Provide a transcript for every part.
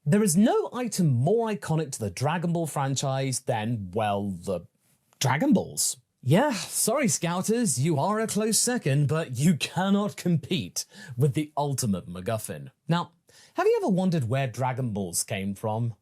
There is no item more iconic to the Dragon Ball franchise than, well, the Dragon Balls. Yeah, sorry Scouters, you are a close second, but you cannot compete with the ultimate MacGuffin. Now, have you ever wondered where Dragon Balls came from?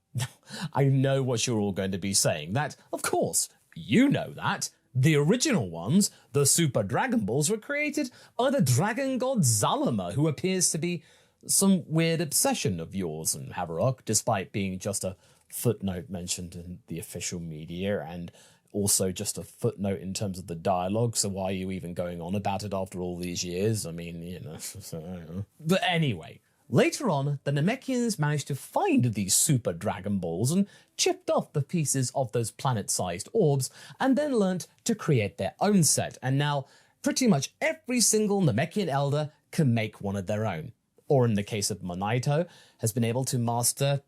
I know what you're all going to be saying, that, of course, you know that. The original ones, the Super Dragon Balls, were created by the dragon god Zalama, who appears to be some weird obsession of yours and Havarok, despite being just a footnote mentioned in the official media and also just a footnote in terms of the dialogue, so why are you even going on about it after all these years? I mean, you know. But anyway, later on, the Namekians managed to find these Super Dragon Balls and chipped off the pieces of those planet-sized orbs and then learnt to create their own set, and now pretty much every single Namekian elder can make one of their own. Or in the case of Monaito, has been able to master,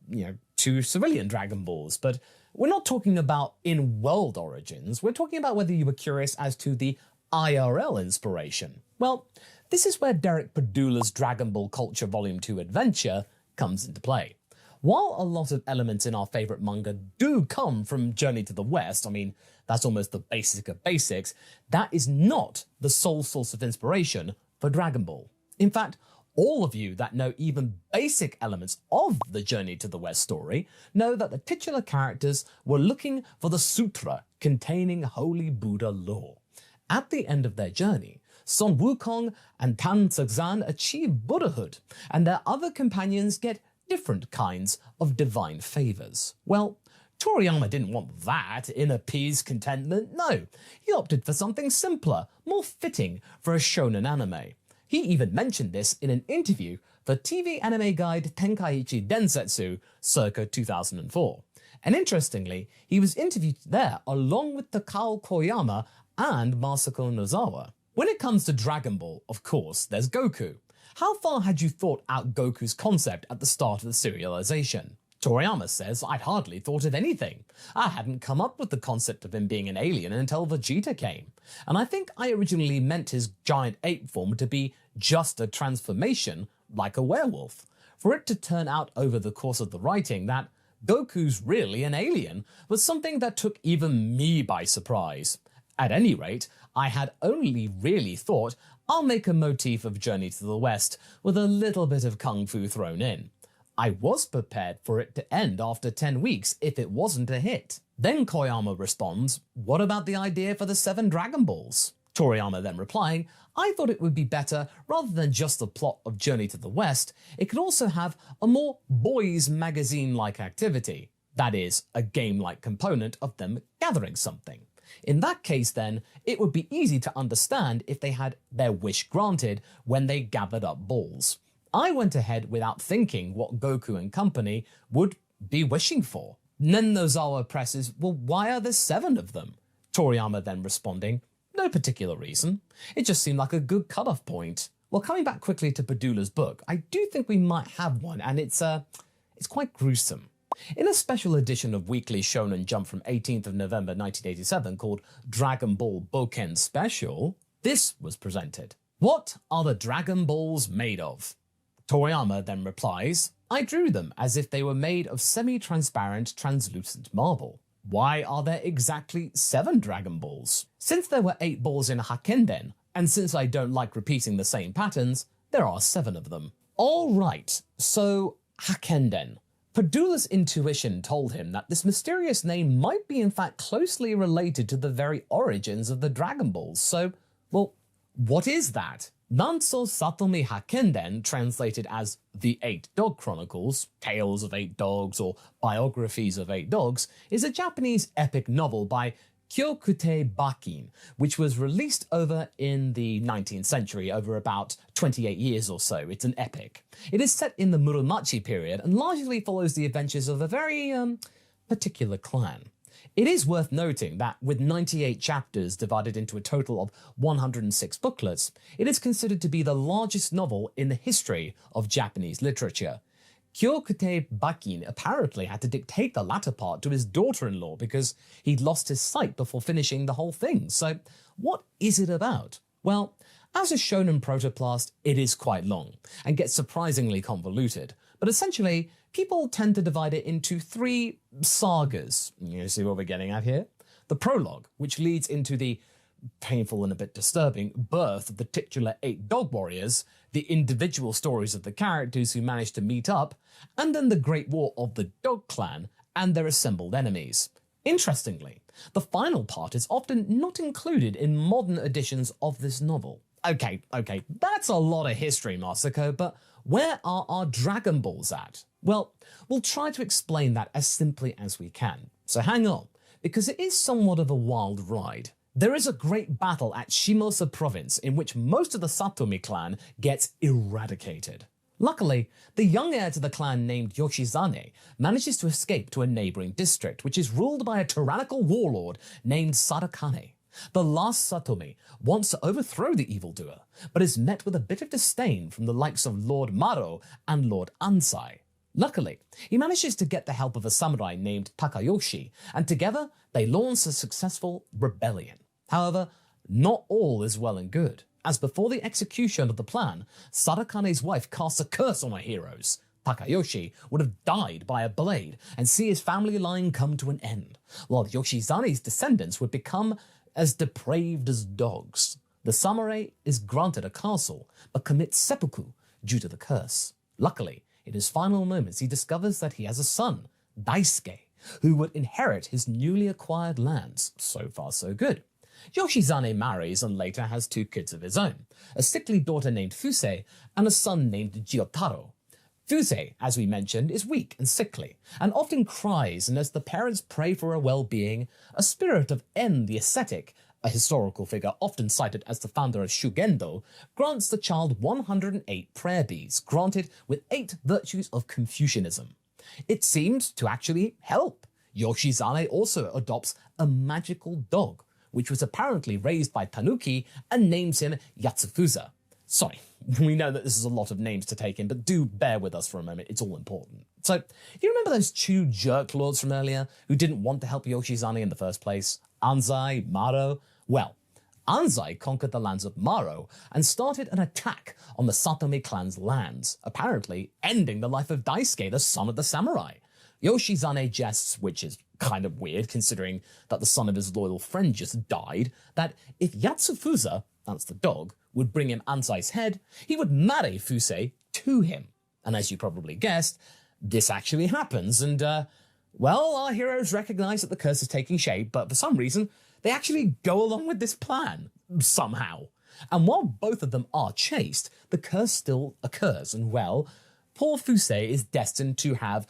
2 civilian Dragon Balls. But we're not talking about in-world origins, we're talking about whether you were curious as to the IRL inspiration. Well, this is where Derek Padula's Dragon Ball Culture Volume 2 Adventure comes into play. While a lot of elements in our favourite manga do come from Journey to the West, I mean, that's almost the basic of basics, that is not the sole source of inspiration for Dragon Ball. In fact, all of you that know even basic elements of the Journey to the West story know that the titular characters were looking for the sutra containing Holy Buddha lore. At the end of their journey, Son Wukong and Tan Tzu achieve Buddhahood, and their other companions get different kinds of divine favours. Well, Toriyama didn't want that in appeased contentment, no. He opted for something simpler, more fitting for a shonen anime. He even mentioned this in an interview for TV anime guide Tenkaichi Densetsu circa 2004. And interestingly, he was interviewed there along with Takao Koyama and Masako Nozawa. When it comes to Dragon Ball, of course, there's Goku. How far had you thought out Goku's concept at the start of the serialization? Toriyama says, I'd hardly thought of anything. I hadn't come up with the concept of him being an alien until Vegeta came. And I think I originally meant his giant ape form to be just a transformation like a werewolf. For it to turn out over the course of the writing that Goku's really an alien was something that took even me by surprise. At any rate, I had only really thought I'll make a motif of Journey to the West with a little bit of kung fu thrown in. I was prepared for it to end after 10 weeks if it wasn't a hit. Then Koyama responds, what about the idea for the 7 Dragon Balls? Toriyama then replying, I thought it would be better, rather than just the plot of Journey to the West, it could also have a more boys magazine-like activity. That is, a game-like component of them gathering something. In that case then, it would be easy to understand if they had their wish granted when they gathered up balls. I went ahead without thinking what Goku and company would be wishing for. Then Nozawa presses, well, why are there 7 of them? Toriyama then responding, no particular reason. It just seemed like a good cutoff point. Well, coming back quickly to Padula's book, I do think we might have one, and it's quite gruesome. In a special edition of Weekly Shonen Jump from 18th of November 1987 called Dragon Ball Boken Special, this was presented. What are the Dragon Balls made of? Toriyama then replies, I drew them as if they were made of semi-transparent translucent marble. Why are there exactly 7 Dragon Balls? Since there were 8 balls in Hakkenden, and since I don't like repeating the same patterns, there are 7 of them. Alright, so Hakkenden. Padula's intuition told him that this mysterious name might be in fact closely related to the very origins of the Dragon Balls, so, well, what is that? Nanso Satomi Hakkenden, translated as The 8 Dog Chronicles, Tales of 8 Dogs, or Biographies of 8 Dogs, is a Japanese epic novel by Kyokute Bakin, which was released over in the 19th century, over about 28 years or so. It's an epic. It is set in the Muromachi period and largely follows the adventures of a very, particular clan. It is worth noting that with 98 chapters divided into a total of 106 booklets, it is considered to be the largest novel in the history of Japanese literature. Kyokute Bakin apparently had to dictate the latter part to his daughter-in-law because he'd lost his sight before finishing the whole thing. So what is it about? Well, as a shonen protoplast, it is quite long and gets surprisingly convoluted, But essentially, people tend to divide it into 3 sagas. You see what we're getting at here? The prologue, which leads into the painful and a bit disturbing birth of the titular 8 dog warriors, the individual stories of the characters who managed to meet up, and then the Great War of the Dog Clan and their assembled enemies. Interestingly, the final part is often not included in modern editions of this novel. Okay, that's a lot of history, Masako, but where are our Dragon Balls at? Well, we'll try to explain that as simply as we can. So hang on, because it is somewhat of a wild ride. There is a great battle at Shimosa province in which most of the Satomi clan gets eradicated. Luckily, the young heir to the clan named Yoshizane manages to escape to a neighbouring district which is ruled by a tyrannical warlord named Sadakane. The last Satomi wants to overthrow the evildoer, but is met with a bit of disdain from the likes of Lord Maro and Lord Ansai. Luckily, he manages to get the help of a samurai named Takayoshi, and together they launch a successful rebellion. However, not all is well and good, as before the execution of the plan, Sadakane's wife casts a curse on our heroes. Takayoshi would have died by a blade and see his family line come to an end, while Yoshizane's descendants would become as depraved as dogs. The samurai is granted a castle, but commits seppuku due to the curse. Luckily, in his final moments, he discovers that he has a son, Daisuke, who would inherit his newly acquired lands. So far, so good. Yoshizane marries and later has 2 kids of his own, a sickly daughter named Fusei and a son named Gyotaro. Fusei, as we mentioned, is weak and sickly, and often cries, and as the parents pray for her well-being, a spirit of En the ascetic, a historical figure often cited as the founder of Shugendo, grants the child 108 prayer beads, granted with 8 virtues of Confucianism. It seems to actually help. Yoshizane also adopts a magical dog, which was apparently raised by Tanuki, and names him Yatsufuza. Sorry, we know that this is a lot of names to take in, but do bear with us for a moment, it's all important. So, you remember those 2 jerk lords from earlier who didn't want to help Yoshizane in the first place? Ansai, Maro? Well, Ansai conquered the lands of Maro and started an attack on the Satomi clan's lands, apparently ending the life of Daisuke, the son of the samurai. Yoshizane jests, which is kind of weird considering that the son of his loyal friend just died, that if Yatsufuza, that's the dog, would bring him Ansai's head, he would marry Fusei to him. And as you probably guessed, this actually happens, and well, our heroes recognize that the curse is taking shape, but for some reason, they actually go along with this plan, somehow. And while both of them are chaste, the curse still occurs, and well, poor Fusei is destined to have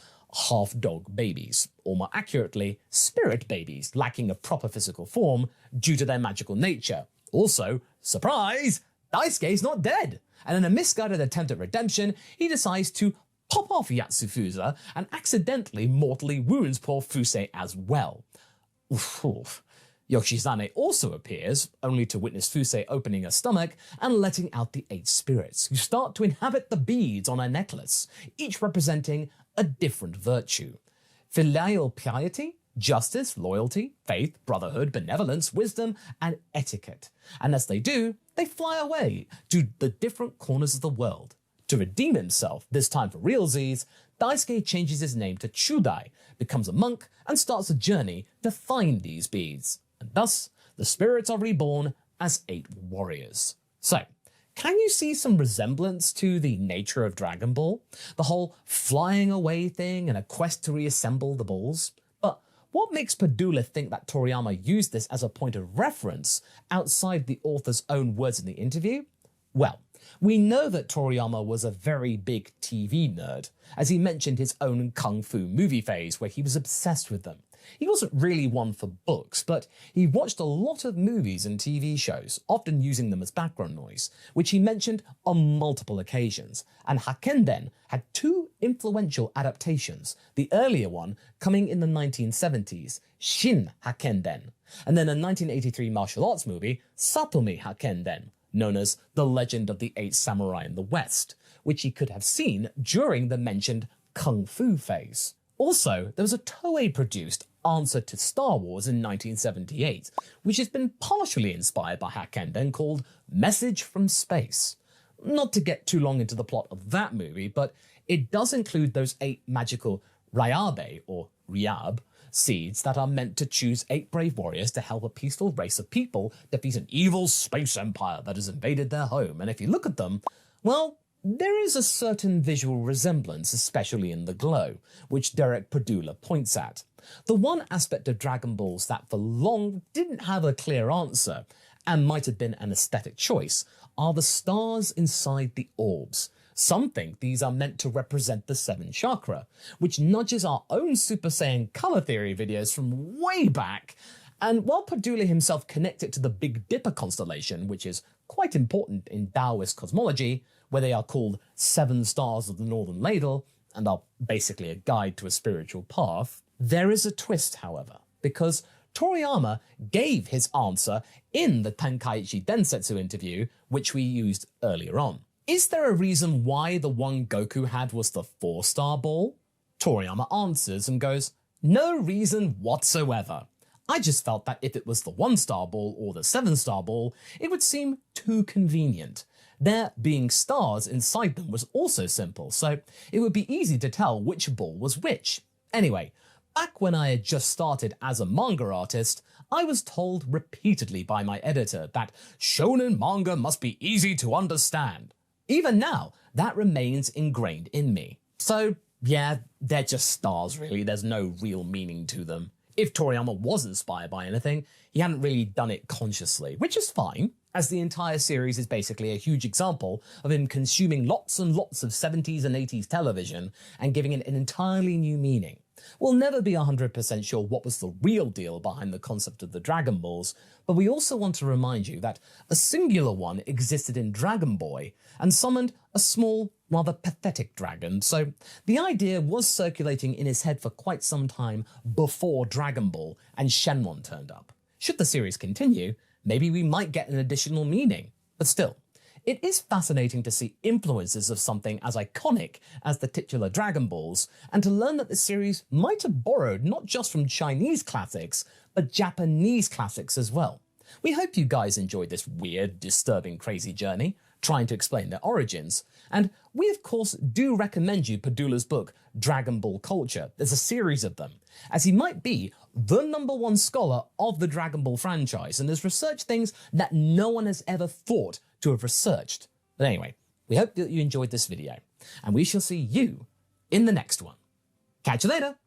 half-dog babies, or more accurately, spirit babies, lacking a proper physical form due to their magical nature. Also, surprise, Daisuke's not dead, and in a misguided attempt at redemption, he decides to pop off Yatsufuza and accidentally mortally wounds poor Fusei as well. Oof. Yoshizane also appears, only to witness Fusei opening her stomach and letting out the 8 spirits, who start to inhabit the beads on her necklace, each representing a different virtue. Filial piety, justice, loyalty, faith, brotherhood, benevolence, wisdom, and etiquette. And as they do, they fly away to the different corners of the world. To redeem himself, this time for realsies, Daisuke changes his name to Chudai, becomes a monk, and starts a journey to find these beads. And thus, the spirits are reborn as 8 warriors. So, can you see some resemblance to the nature of Dragon Ball? The whole flying away thing and a quest to reassemble the balls? But what makes Padula think that Toriyama used this as a point of reference outside the author's own words in the interview? Well, we know that Toriyama was a very big TV nerd, as he mentioned his own kung fu movie phase where he was obsessed with them. He wasn't really one for books, but he watched a lot of movies and TV shows, often using them as background noise, which he mentioned on multiple occasions. And Hakkenden had 2 influential adaptations, the earlier one coming in the 1970s, Shin Hakkenden, and then a 1983 martial arts movie, Satomi Hakkenden, known as The Legend of the 8 Samurai in the West, which he could have seen during the mentioned kung fu phase. Also, there was a Toei-produced answer to Star Wars in 1978, which has been partially inspired by Hakkenden, called Message from Space. Not to get too long into the plot of that movie, but it does include those 8 magical Ryabe, or Ryab, seeds that are meant to choose 8 brave warriors to help a peaceful race of people defeat an evil space empire that has invaded their home. And if you look at them, well, there is a certain visual resemblance, especially in the glow, which Derek Padula points at. The one aspect of Dragon Balls that for long didn't have a clear answer, and might have been an aesthetic choice, are the stars inside the orbs. Some think these are meant to represent the 7 chakra, which nudges our own Super Saiyan color theory videos from way back. And while Padula himself connects it to the Big Dipper constellation, which is quite important in Taoist cosmology, where they are called 7 stars of the Northern Ladle and are basically a guide to a spiritual path, there is a twist, however, because Toriyama gave his answer in the Tenkaichi Densetsu interview, which we used earlier on. Is there a reason why the one Goku had was the 4-star ball? Toriyama answers and goes, no reason whatsoever. I just felt that if it was the 1-star ball or the 7-star ball, it would seem too convenient. There being stars inside them was also simple, so it would be easy to tell which ball was which. Anyway, back when I had just started as a manga artist, I was told repeatedly by my editor that shonen manga must be easy to understand. Even now, that remains ingrained in me. So yeah, they're just stars really, there's no real meaning to them. If Toriyama was inspired by anything, he hadn't really done it consciously, which is fine, as the entire series is basically a huge example of him consuming lots and lots of 70s and 80s television and giving it an entirely new meaning. We'll never be 100% sure what was the real deal behind the concept of the Dragon Balls, but we also want to remind you that a singular one existed in Dragon Boy and summoned a small, rather pathetic dragon, so the idea was circulating in his head for quite some time before Dragon Ball and Shenron turned up. Should the series continue, maybe we might get an additional meaning, but still. It is fascinating to see influences of something as iconic as the titular Dragon Balls, and to learn that the series might have borrowed not just from Chinese classics, but Japanese classics as well. We hope you guys enjoyed this weird, disturbing, crazy journey, trying to explain their origins, and we of course do recommend you Padula's book, Dragon Ball Culture. There's a series of them, as he might be the #1 scholar of the Dragon Ball franchise and has researched things that no one has ever thought to have researched. But anyway, we hope that you enjoyed this video, and we shall see you in the next one. Catch you later!